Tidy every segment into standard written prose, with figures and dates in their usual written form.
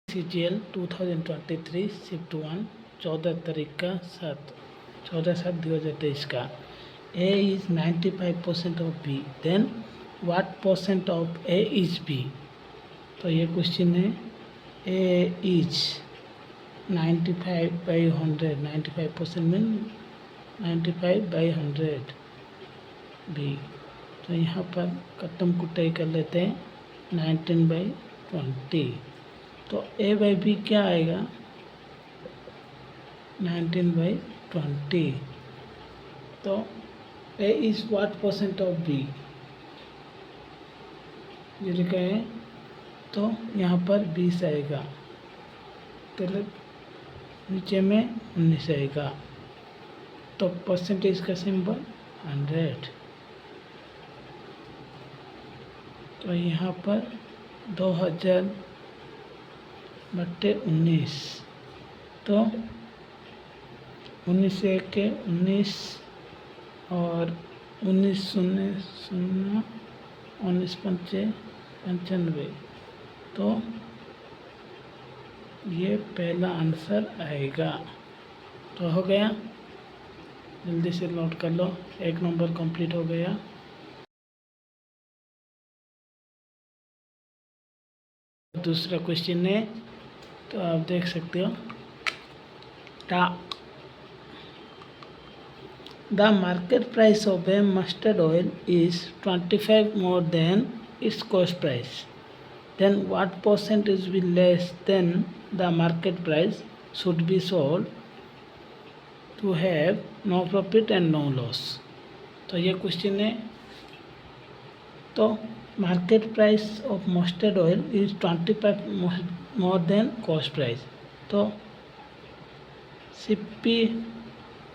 CGL 2023 shift 1 14 तारीख का 14/7/2023 का A is 95% of B, then what percent of A is B? तो ये क्वेश्चन है A is 95/100, 95% में 95/100 B। तो यहाँ पर कट्टम कुटाई कर लेते हैं 19/20। तो A/B क्या आएगा 19/20। तो A is what percent of B ये लिखा है, तो यहाँ पर 20 आएगा, तो नीचे में 19 आएगा, तो परसेंटेज का सिंबल 100। तो यहाँ पर 2000/19, तो 19 से 1 के 19 और 19/0 19/5 तो ये पहला आंसर आएगा। तो हो गया, जल्दी से नोट कर लो, 1 नंबर कंप्लीट हो गया। दूसरा क्वेश्चन है, तो आप देख सकते हो, the market price of A mustard oil is 25 more than its cost price, then what percentage will be less than the market price should be sold to have no profit and no loss? तो ये question है, तो market price of mustard oil is 25 more than cost price, तो CP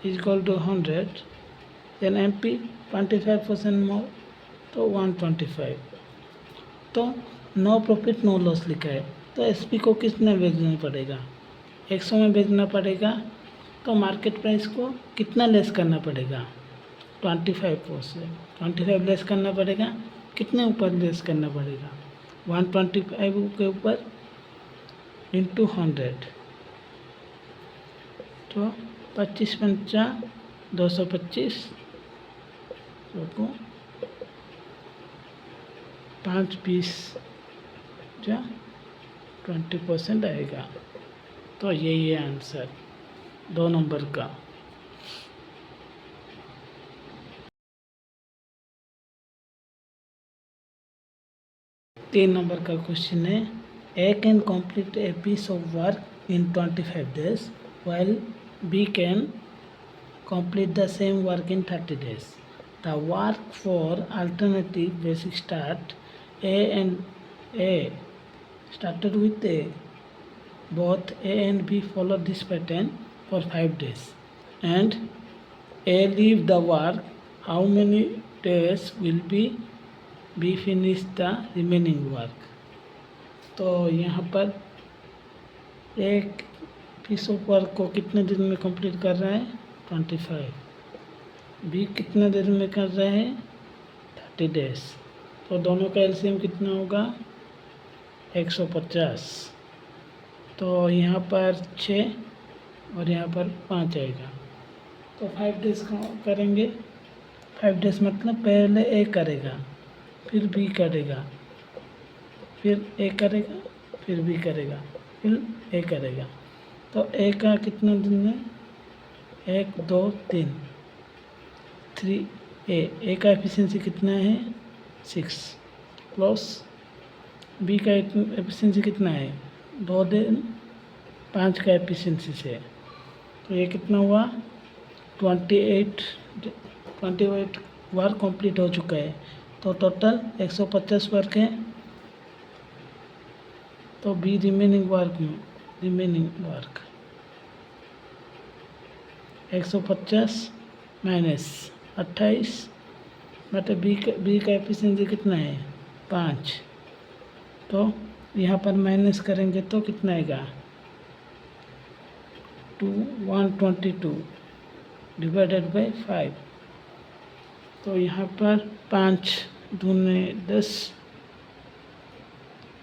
is equal to 100, then MP 25% more, तो 125। तो no profit no loss लिखा है, तो SP को कितने बेचना पड़ेगा, 100 में बेचना पड़ेगा। तो मार्केट प्राइस को कितना लेस करना पड़ेगा, 25 लेस करना पड़ेगा। कितने ऊपर लेस करना पड़ेगा, 125 के ऊपर इंटू 100, तो 25×5 225, तो 5/20 जो 20% आएगा। तो यही है आंसर 2 नंबर का। तीन नंबर का क्वेश्चन है, A can complete a piece of work in 25 days while B can complete the same work in 30 days. The work for alternative basic start A started with A. Both A and B follow this pattern for 5 days and A leave the work. How many days will B finish the remaining work? तो यहाँ पर एक piece of work को कितने दिन में complete कर रहा है, 25। B कितने दिन में कर रहा है, 30 डेज। तो दोनों का एलसीएम कितना होगा, 150। तो यहाँ पर 6 और यहाँ पर 5 आएगा, तो 5 डेज करेंगे। 5 डेज मतलब पहले A करेगा, फिर B करेगा, फिर A करेगा, फिर B करेगा, फिर A करेगा। तो A का कितना दिन में, 1 2 3 A का एफिशिएंसी कितना है, 6, प्लस B का एफिशिएंसी कितना है, 2 दिन 5 का एफिशिएंसी से, तो ये कितना हुआ, 28 वर्क कंप्लीट हो चुका है। तो टोटल 150 वर्क है। तो B रिमेनिंग वर्क 150 माइनस 28, मतलब B का एफिशिएंसी कितना है, 5। तो यहाँ पर माइनस करेंगे तो कितना आएगा, 122 डिवाइडेड बाई 5। तो यहाँ पर 5 दूने 10,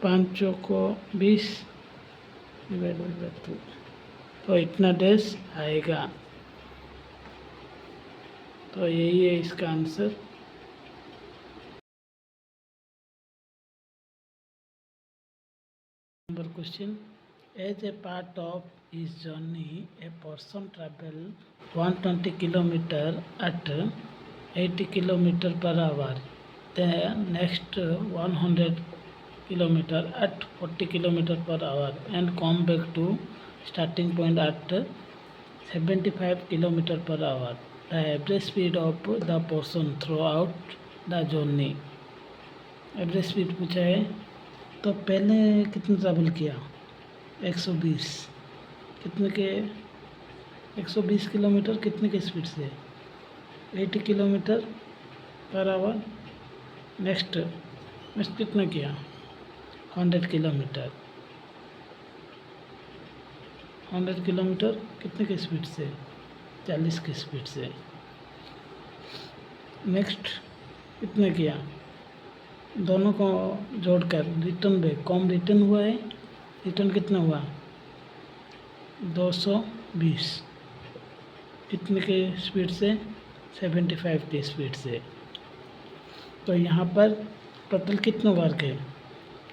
5 को 20, डिवाइडेड बाय 2, तो इतना डेज आएगा। तो यही है इसका answer. Number question: as a part of his journey, a person travel 120 kilometer at 80 kilometer per hour. The next 100 kilometer at 40 kilometer per hour and come back to starting point at 75 kilometer per hour. The average speed of the person throughout the journey. Average speed पूछा है। तो पहले कितना travel किया? 120। कितने के 120 kilometre कितने के स्पीड से? 80 kilometre per our. Next next कितना किया? 100 किलोमीटर। 100 किलोमीटर कितने के स्पीड से? 40 की स्पीड से। नेक्स्ट कितने किया? दोनों को जोड़कर रिटर्न बैक, कम रिटर्न हुआ है। रिटर्न कितना हुआ? 220। कितने के स्पीड से? 75 की स्पीड से। तो यहाँ पर टोटल कितना वर्क है?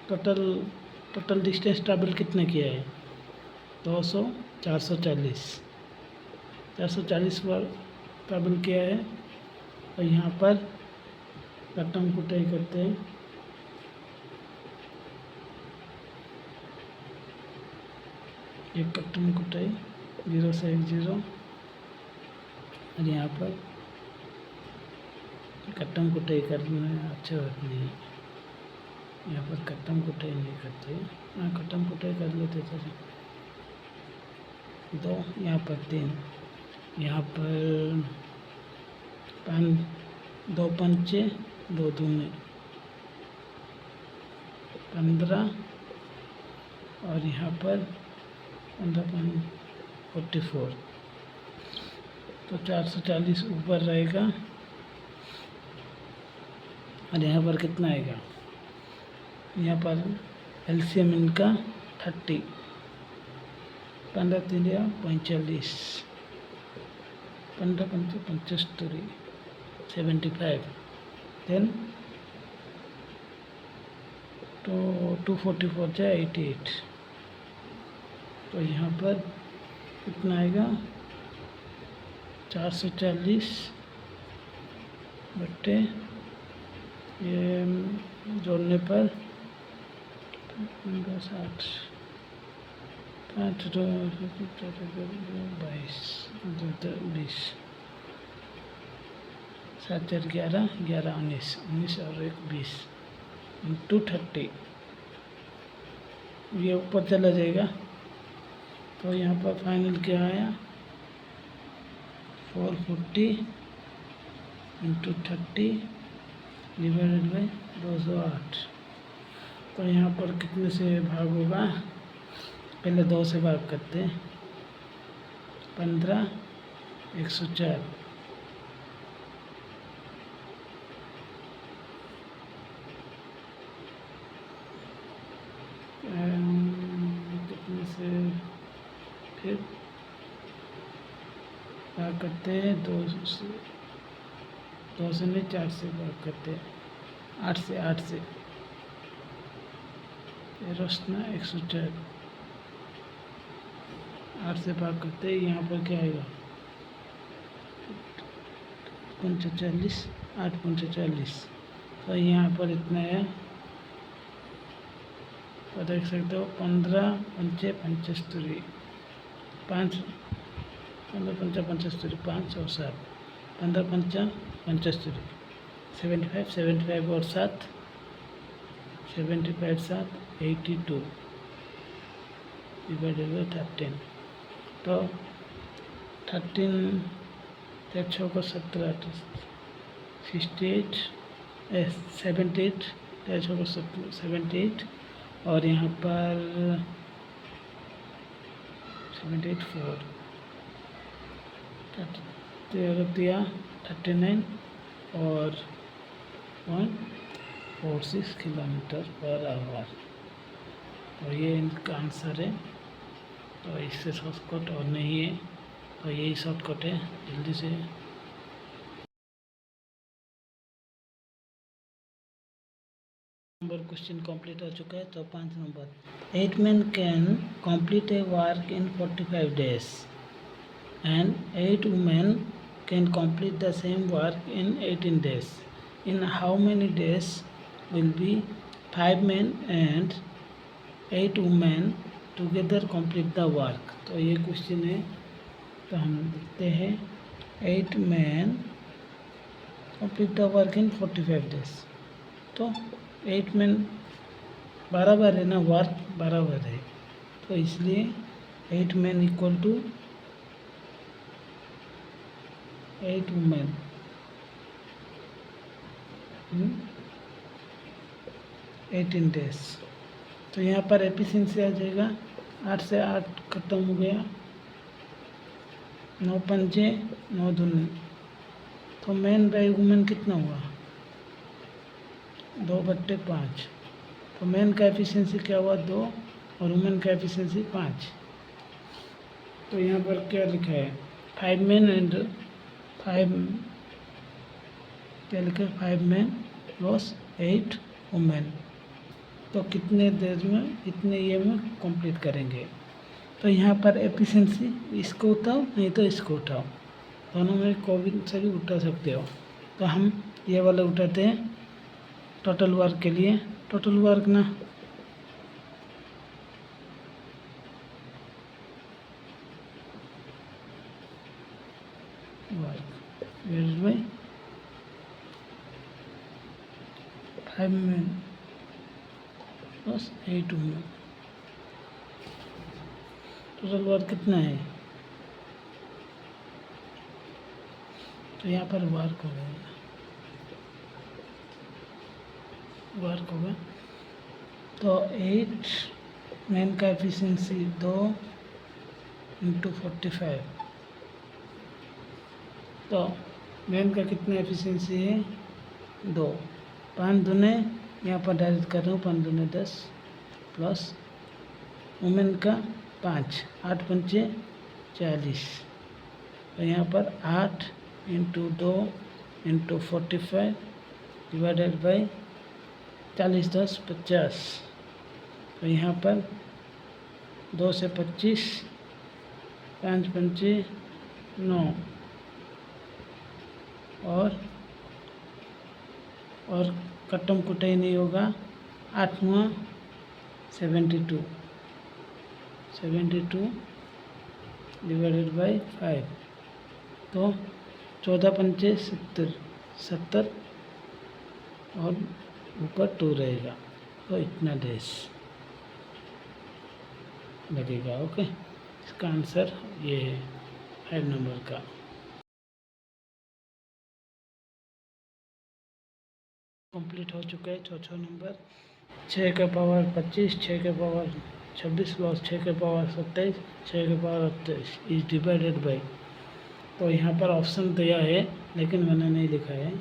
टोटल डिस्टेंस ट्रैवल कितने किया है? 200 440 वर्क ट्रैवल किया है। और यहाँ पर कटम कुटाई करते हैं। ये कटम कुटाई 0 से 1 0। और यहाँ पर कटम कुटाई करना अच्छा बात नहीं है। यहाँ पर कटम कुटाई नहीं करते। यहाँ कटम कुटाई कर लेते थे। 2 यहाँ पर 3, यहाँ पर 2 पंचे 2 दूने 15, और यहाँ पर 15 44। तो 440 ऊपर रहेगा। और यहाँ पर कितना आएगा? यहाँ पर एलसीएम इनका 30, 15 3 45, 15 5 75, 75। देन तो 244 जाए 88। तो यहाँ पर कितना आएगा? 440 बट्टे ये जोड़ने पर 60, 5 22 20, 7 4 11 11 19 और 1 20 इंटू 30। ये ऊपर चला जाएगा। तो यहाँ पर फाइनल क्या आया? 440 इंटू 30 डिवाइडेड बाई 208। तो यहाँ पर कितने से भाग होगा? पहले 2 से भाग करते हैं। 15 104। कितने से फिर भाग करते हैं? 2 से नहीं 4 से भाग करते हैं। 8 से रोशना 104। 8 से भाग करते हैं। यहाँ पर क्या आएगा? 45, 8 45। तो यहाँ पर इतना है। तो देख सकते हो 15 पंचे 75, 5 15 पंचा 75, 5 और 7, 15 पंचा 75, 75 और 7 75 7 82 डिवाइडेड बाई 13। तो 13 6 को 17 68 78 6 को 78। और यहाँ पर 78 4 39 और 146 किलोमीटर पर आवर। तो ये इनका आंसर है। तो इससे शॉर्टकट और नहीं है, तो यही शॉर्टकट है। जल्दी से नंबर क्वेश्चन कंप्लीट हो चुका है। तो 5 number, 8 men can complete a work in 45 days and 8 women can complete the same work in 18 days. In how many days will be 5 men and 8 women together complete the work? तो ये question है। तो हम देखते हैं 8 men complete the work in 45 days। तो 8 men बराबर है ना, वर्क बराबर है, तो इसलिए 8 men equal to 8 women 18 days. तो यहाँ पर एफिशिएंसी आ जाएगा 8 से 8 खत्म हो गया, 9 पंजे 9 दूनी, तो मैन बाई वुमेन कितना हुआ 2/5। तो मैन का एफिशिएंसी क्या हुआ 2 और वुमेन का एफिशिएंसी 5। तो यहाँ पर क्या लिखा है 5 मैन एंड 5 क्या लिखा है 5 मैन प्लस 8 वुमेन। तो कितने देर में कितने ये में कंप्लीट करेंगे। तो यहाँ पर एफिशिएंसी इसको उठाओ नहीं तो इसको उठाओ, दोनों में कोई से भी उठा सकते हो। तो हम ये वाला उठाते हैं टोटल वर्क के लिए। टोटल वर्क ना work by 5 man plus 8 women. Total work कितना है, तो यहाँ पर वर्क होगा तो 8 मैन का एफिशिएंसी 2 × 45। तो मैन का कितना एफिशिएंसी है 2, 5 दूने यहाँ पर डायरेक्ट कर रहा हूँ 5 दूने 10 प्लस वुमेन का 5, 8 पंचे 40। तो यहाँ पर 8 × 2 × 45 डिवाइडेड बाई 40 10 50। तो यहाँ पर 2 से 25, 5 पंचे 9 और कटम कुटाई नहीं होगा, 8वां 72 डिवाइडेड बाई 5। तो 14 पंचे 70 और ऊपर 2 रहेगा, तो इतना डेज लगेगा। ओके, इसका आंसर ये है 5 नंबर का। कंप्लीट हो चुका है। 6 नंबर, 6 का पावर 25, 6 के पावर 26 प्लस 6 के पावर 27, 6 के पावर 28 इज डिवाइडेड बाई। तो यहाँ पर ऑप्शन दिया है लेकिन मैंने नहीं लिखा है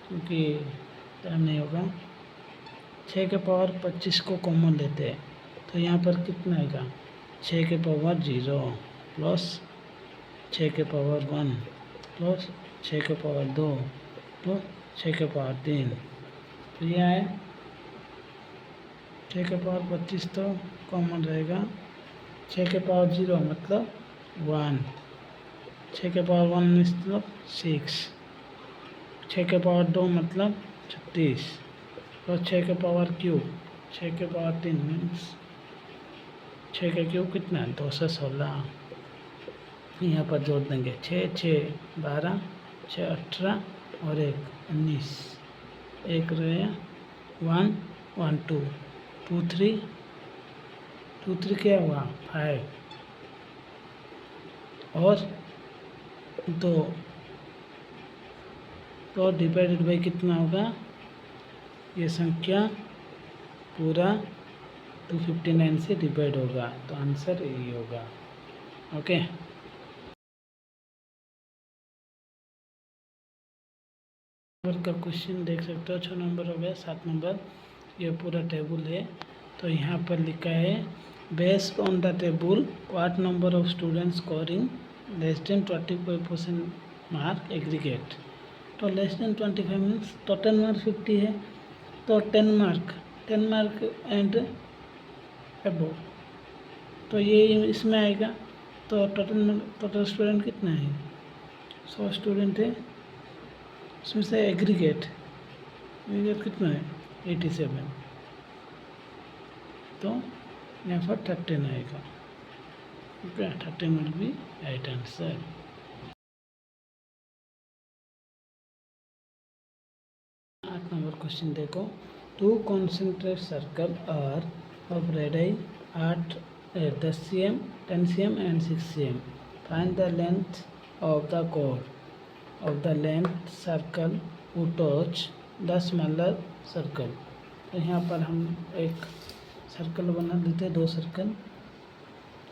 क्योंकि टाइम नहीं होगा। 6 के पावर 25 को कॉमन लेते हैं, तो यहाँ पर कितना आएगा 6 के पावर 0 प्लस 6 के पावर 1 प्लस 6 के पावर 2 प्लस 6 के पावर 3। तो यह है 6 के पावर 25 तो कॉमन रहेगा, 6 के पावर 0 मतलब 1, 6 के पावर 1 मतलब 6, 6 के पावर 2 मतलब 36 और 6 के पावर क्यूब 6 के पावर 3 मीन्स 6 का क्यूब कितना 216। यहाँ पर जोड़ देंगे 6 6 12 6 18 और 1 19, एक रहे 1 1 2 2 3 2 3 क्या हुआ 5 और 2 तो डिवाइडेड बाई कितना होगा, ये संख्या पूरा 259 से डिवाइड होगा, तो आंसर यही होगा। ओके, नंबर का क्वेश्चन देख सकते हो। 6 नंबर हो गया। 7 नंबर, ये पूरा टेबल है। तो यहाँ पर लिखा है Based on the table, what number of students scoring less than 25% mark aggregate? तो लेस देन 25 मीन्स तो 10 मार्क 50 है, तो 10 मार्क एंड अबो, तो ये इसमें आएगा। तो टोटल स्टूडेंट कितना है? 100 स्टूडेंट है, उसमें से एग्रीगेट कितना है? 87, तो यहाँ पर 13 आएगा। Okay, 13 will be right answer. 8 number question देखो। 2 concentric circle are of radii at 10 cm, 10 cm and 6 cm. Find the length of the chord of the length circle who touch the smaller circle. तो यहाँ पर हम एक circle बना देते हैं, 2 circle.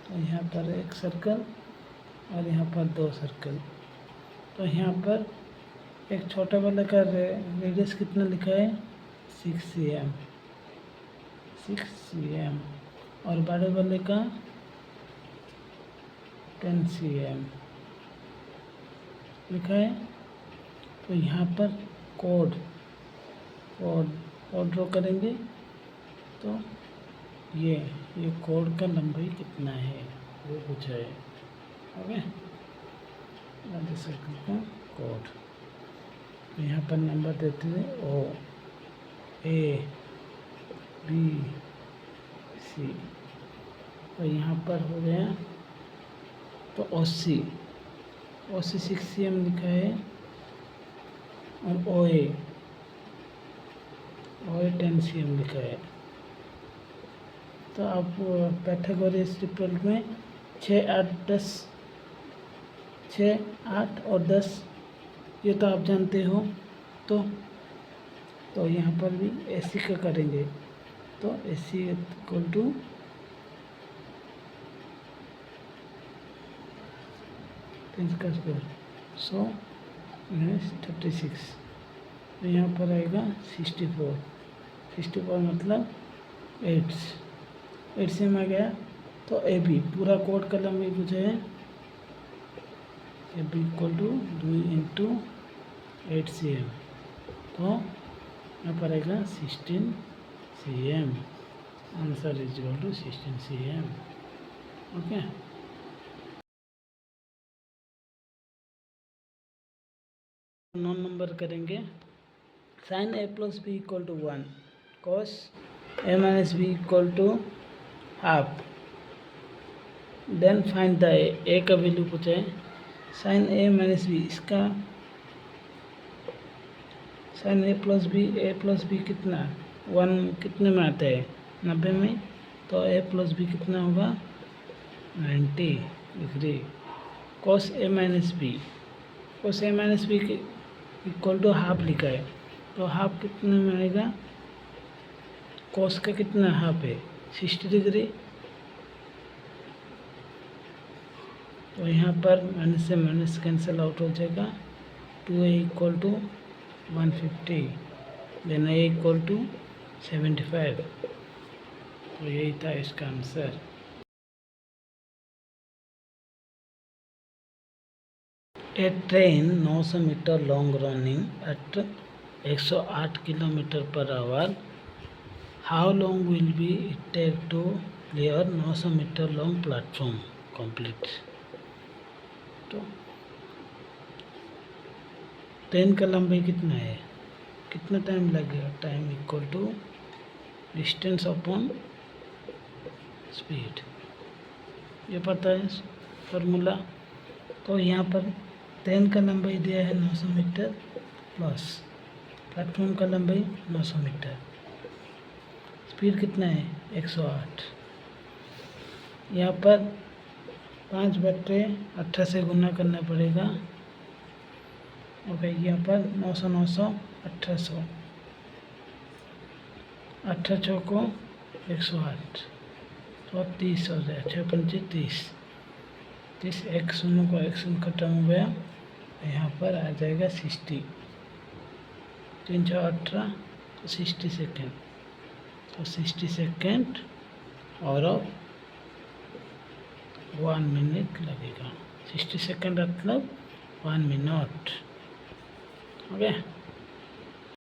तो यहाँ पर एक सर्कल और यहाँ पर 2 सर्कल। तो यहाँ पर एक छोटे वाले का रेडियस कितना लिखा है? 6 cm, 6 cm, और बड़े वाले का 10 cm लिखा है। तो यहाँ पर कोड ड्रॉ करेंगे। तो ये कोड का लंबाई कितना है वो पूछा है। ओके, सर्कल का कोड। तो यहाँ पर नंबर देते हैं O, A, B, C। तो यहाँ पर हो गया तो OC 6 cm लिखा है, और OA 10 cm लिखा है। तो आप पाइथागोरस ट्रिपल में 6, 8 और 10 ये तो आप जानते हो। तो यहाँ पर भी AC का करेंगे। तो AC इक्वल टू 10 का स्क्वायर 100 - 36। तो यहाँ पर आएगा 64 मतलब 8 से में आ गया। तो AB पूरा कोड का लंबाई पूछा है। AB equal to 2 × 8 cm। तो यहाँ पर आएगा 16 cm। Answer is equal to 16 cm। Okay, 9 number करेंगे। sin a plus b equal to 1, cos a minus b equal to half. Then find the a का वैल्यू पूछा है। sin a minus b, इसका sin a plus b कितना 1 कितने में आता है? 90 में। तो a plus b कितना होगा? 90 degree. cos a minus b equal to half लिखा है। तो हाफ कितने में आएगा? cos का कितना हाफ है? 60 डिग्री। तो यहाँ पर माइनस से माइनस कैंसिल आउट हो जाएगा। 2a equal to 150, then a equal to 75। तो यही था इसका answer. A train 900 metre long running at 108 kilometre per hour, how long will be it take to clear 900 metre long platform complete. तो train का लंबाई कितना है, कितना टाइम लगेगा? Time equal to distance upon speed, ये पता है फार्मूला। तो यहाँ पर ट्रेन का लंबाई दिया है 900 मीटर प्लस प्लेटफॉर्म का लंबाई 900 मीटर, स्पीड कितना है? 108। यहाँ पर 5/18 से गुना करना पड़ेगा। ओके, यहाँ पर 900 1800, 18 चौको 108, तो 30 हो जाए। 6 पंचे 30, 1 शून्य को 1 शून्य खत्म हो गया। यहाँ पर आ जाएगा 60, 3 × 18 तो 60 सेकेंड। तो 60 सेकेंड और 1 मिनट लगेगा। 60 सेकेंड मतलब 1 मिनट। ओके।